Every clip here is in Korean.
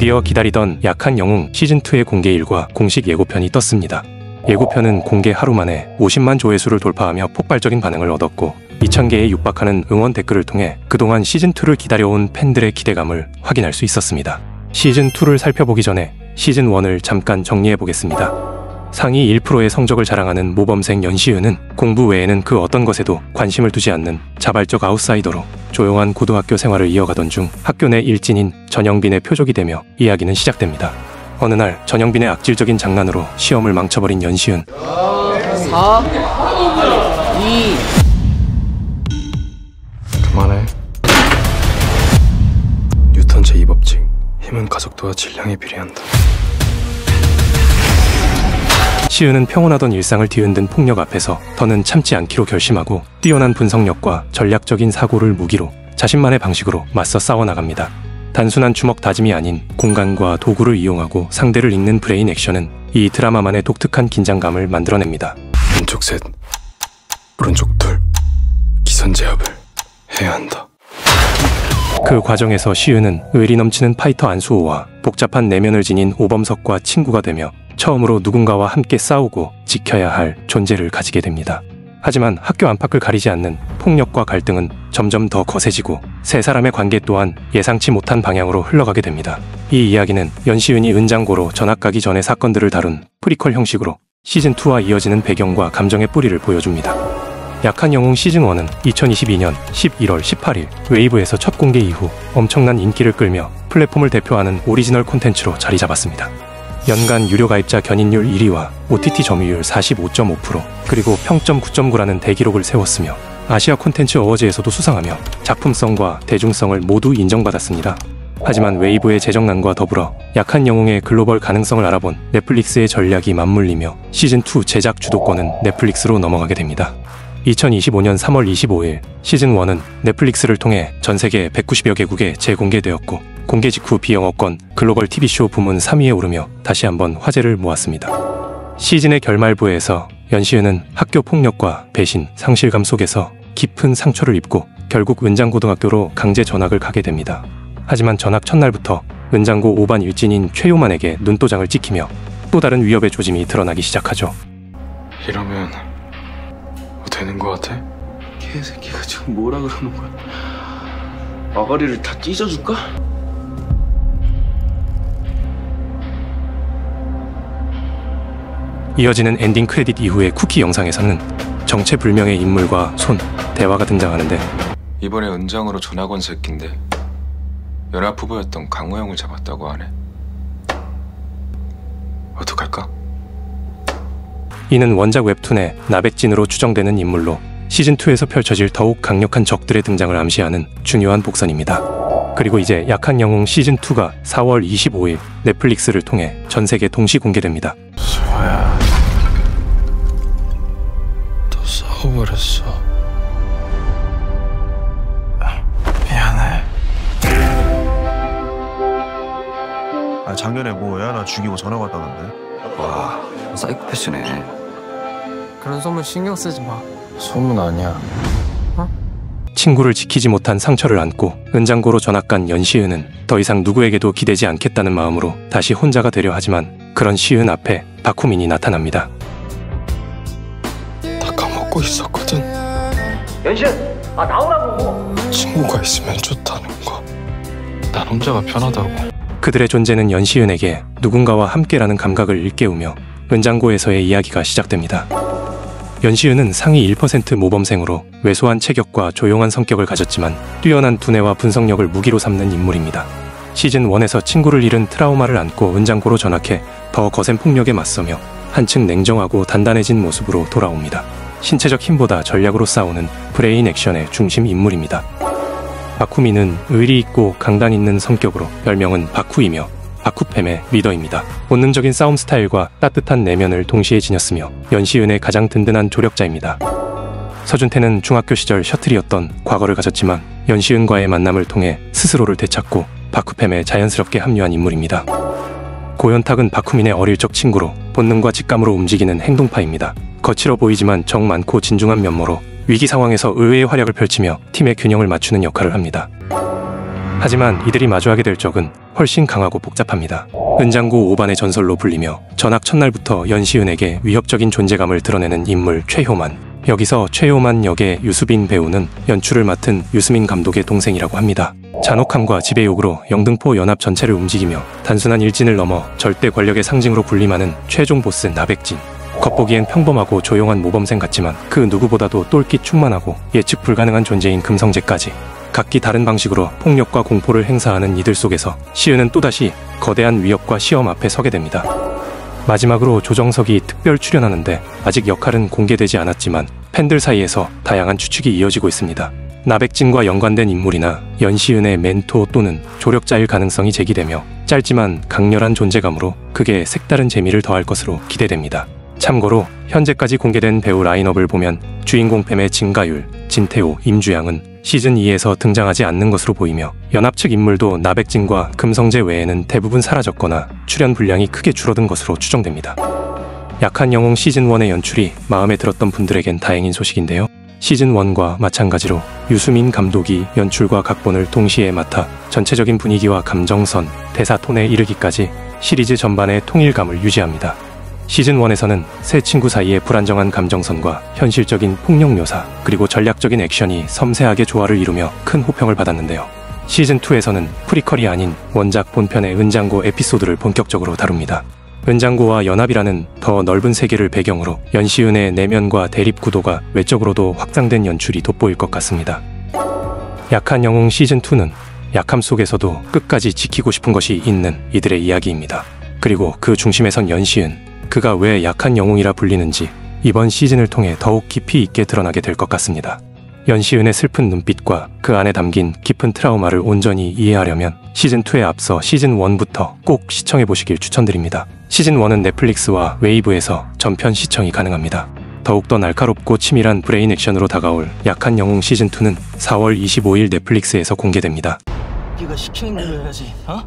드디어 기다리던 약한 영웅 시즌2의 공개일과 공식 예고편이 떴습니다. 예고편은 공개 하루 만에 50만 조회수를 돌파하며 폭발적인 반응을 얻었고 2000개에 육박하는 응원 댓글을 통해 그동안 시즌2를 기다려온 팬들의 기대감을 확인할 수 있었습니다. 시즌2를 살펴보기 전에 시즌1을 잠깐 정리해보겠습니다. 상위 1%의 성적을 자랑하는 모범생 연시은은 공부 외에는 그 어떤 것에도 관심을 두지 않는 자발적 아웃사이더로 조용한 고등학교 생활을 이어가던 중 학교 내 일진인 전영빈의 표적이 되며 이야기는 시작됩니다. 어느 날 전영빈의 악질적인 장난으로 시험을 망쳐버린 연시은 4, 2 그만해. 뉴턴 제2법칙. 힘은 가속도와 질량에 비례한다. 시은은 평온하던 일상을 뒤흔든 폭력 앞에서 더는 참지 않기로 결심하고 뛰어난 분석력과 전략적인 사고를 무기로 자신만의 방식으로 맞서 싸워나갑니다. 단순한 주먹 다짐이 아닌 공간과 도구를 이용하고 상대를 읽는 브레인 액션은 이 드라마만의 독특한 긴장감을 만들어냅니다. 왼쪽 셋, 오른쪽 둘, 기선 제압을 해야 한다. 그 과정에서 시은은 의리 넘치는 파이터 안수호와 복잡한 내면을 지닌 오범석과 친구가 되며 처음으로 누군가와 함께 싸우고 지켜야 할 존재를 가지게 됩니다. 하지만 학교 안팎을 가리지 않는 폭력과 갈등은 점점 더 거세지고 세 사람의 관계 또한 예상치 못한 방향으로 흘러가게 됩니다. 이 이야기는 연시은이 은장고로 전학 가기 전의 사건들을 다룬 프리퀄 형식으로 시즌2와 이어지는 배경과 감정의 뿌리를 보여줍니다. 약한 영웅 시즌1은 2022년 11월 18일 웨이브에서 첫 공개 이후 엄청난 인기를 끌며 플랫폼을 대표하는 오리지널 콘텐츠로 자리 잡았습니다. 연간 유료 가입자 견인율 1위와 OTT 점유율 45.5% 그리고 평점 9.9라는 대기록을 세웠으며 아시아 콘텐츠 어워즈에서도 수상하며 작품성과 대중성을 모두 인정받았습니다. 하지만 웨이브의 재정난과 더불어 약한 영웅의 글로벌 가능성을 알아본 넷플릭스의 전략이 맞물리며 시즌2 제작 주도권은 넷플릭스로 넘어가게 됩니다. 2025년 3월 25일 시즌1은 넷플릭스를 통해 전세계 190여 개국에 재공개되었고 공개 직후 비영어권 글로벌 TV쇼 부문 3위에 오르며 다시 한번 화제를 모았습니다. 시즌의 결말부에서 연시은은 학교 폭력과 배신, 상실감 속에서 깊은 상처를 입고 결국 은장고등학교로 강제 전학을 가게 됩니다. 하지만 전학 첫날부터 은장고 5반 일진인 최요만에게 눈도장을 찍히며 또 다른 위협의 조짐이 드러나기 시작하죠. 이러면 되는 거 같아? 개새끼가 지금 뭐라 그러는 거야? 아가리를 다 찢어줄까? 이어지는 엔딩 크레딧 이후의 쿠키 영상에서는 정체불명의 인물과 손, 대화가 등장하는데 이번에 은장으로 전학 온 새끼인데 연합 후보였던 강호영을 잡았다고 하네. 어떡할까? 이는 원작 웹툰의 나백진으로 추정되는 인물로 시즌2에서 펼쳐질 더욱 강력한 적들의 등장을 암시하는 중요한 복선입니다. 그리고 이제 약한 영웅 시즌2가 4월 25일 넷플릭스를 통해 전세계 동시 공개됩니다. 수아야, 또 싸워버렸어. 미안해. 작년에 뭐야? 나 죽이고 전화 왔다는데. 와, 사이코패스네. 그런 소문 신경 쓰지 마. 소문 아니야. 친구를 지키지 못한 상처를 안고 은장고로 전학 간 연시은은 더 이상 누구에게도 기대지 않겠다는 마음으로 다시 혼자가 되려 하지만 그런 시은 앞에 박후민이 나타납니다. 다 까먹고 있었거든. 연시은! 나오라고! 친구가 있으면 좋다는 거. 난 혼자가 편하다고. 그들의 존재는 연시은에게 누군가와 함께라는 감각을 일깨우며 은장고에서의 이야기가 시작됩니다. 연시은은 상위 1% 모범생으로 왜소한 체격과 조용한 성격을 가졌지만 뛰어난 두뇌와 분석력을 무기로 삼는 인물입니다. 시즌1에서 친구를 잃은 트라우마를 안고 은장고로 전학해 더 거센 폭력에 맞서며 한층 냉정하고 단단해진 모습으로 돌아옵니다. 신체적 힘보다 전략으로 싸우는 브레인 액션의 중심 인물입니다. 박후민은 의리 있고 강단 있는 성격으로 별명은 박후이며 박후팸의 리더입니다. 본능적인 싸움 스타일과 따뜻한 내면을 동시에 지녔으며 연시은의 가장 든든한 조력자입니다. 서준태는 중학교 시절 셔틀이었던 과거를 가졌지만 연시은과의 만남을 통해 스스로를 되찾고 박후팸에 자연스럽게 합류한 인물입니다. 고현탁은 박후민의 어릴 적 친구로 본능과 직감으로 움직이는 행동파입니다. 거칠어 보이지만 정 많고 진중한 면모로 위기 상황에서 의외의 활약을 펼치며 팀의 균형을 맞추는 역할을 합니다. 하지만 이들이 마주하게 될 적은 훨씬 강하고 복잡합니다. 은장고 5반의 전설로 불리며 전학 첫날부터 연시은에게 위협적인 존재감을 드러내는 인물 최효만. 여기서 최효만 역의 유수빈 배우는 연출을 맡은 유수민 감독의 동생이라고 합니다. 잔혹함과 지배욕으로 영등포 연합 전체를 움직이며 단순한 일진을 넘어 절대 권력의 상징으로 군림하는 최종 보스 나백진. 겉보기엔 평범하고 조용한 모범생 같지만 그 누구보다도 똘끼 충만하고 예측 불가능한 존재인 금성재까지 각기 다른 방식으로 폭력과 공포를 행사하는 이들 속에서 시은은 또다시 거대한 위협과 시험 앞에 서게 됩니다. 마지막으로 조정석이 특별 출연하는데 아직 역할은 공개되지 않았지만 팬들 사이에서 다양한 추측이 이어지고 있습니다. 나백진과 연관된 인물이나 연시은의 멘토 또는 조력자일 가능성이 제기되며 짧지만 강렬한 존재감으로 극에 색다른 재미를 더할 것으로 기대됩니다. 참고로 현재까지 공개된 배우 라인업을 보면 주인공 뱀의 진가율, 진태호, 임주양은 시즌2에서 등장하지 않는 것으로 보이며 연합 측 인물도 나백진과 금성재 외에는 대부분 사라졌거나 출연 분량이 크게 줄어든 것으로 추정됩니다. 약한 영웅 시즌1의 연출이 마음에 들었던 분들에겐 다행인 소식인데요. 시즌1과 마찬가지로 유수민 감독이 연출과 각본을 동시에 맡아 전체적인 분위기와 감정선, 대사 톤에 이르기까지 시리즈 전반의 통일감을 유지합니다. 시즌1에서는 세 친구 사이의 불안정한 감정선과 현실적인 폭력 묘사, 그리고 전략적인 액션이 섬세하게 조화를 이루며 큰 호평을 받았는데요. 시즌2에서는 프리퀄이 아닌 원작 본편의 은장고 에피소드를 본격적으로 다룹니다. 은장고와 연합이라는 더 넓은 세계를 배경으로 연시은의 내면과 대립 구도가 외적으로도 확장된 연출이 돋보일 것 같습니다. 약한 영웅 시즌2는 약함 속에서도 끝까지 지키고 싶은 것이 있는 이들의 이야기입니다. 그리고 그 중심에 선 연시은, 그가 왜 약한 영웅이라 불리는지 이번 시즌을 통해 더욱 깊이 있게 드러나게 될 것 같습니다. 연시은의 슬픈 눈빛과 그 안에 담긴 깊은 트라우마를 온전히 이해하려면 시즌2에 앞서 시즌1부터 꼭 시청해보시길 추천드립니다. 시즌1은 넷플릭스와 웨이브에서 전편 시청이 가능합니다. 더욱더 날카롭고 치밀한 브레인 액션으로 다가올 약한 영웅 시즌2는 4월 25일 넷플릭스에서 공개됩니다. 네가 시키는 대로 해야지, 어?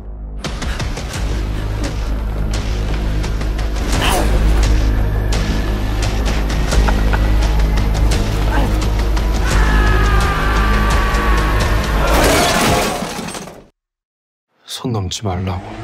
손 넘지 말라고.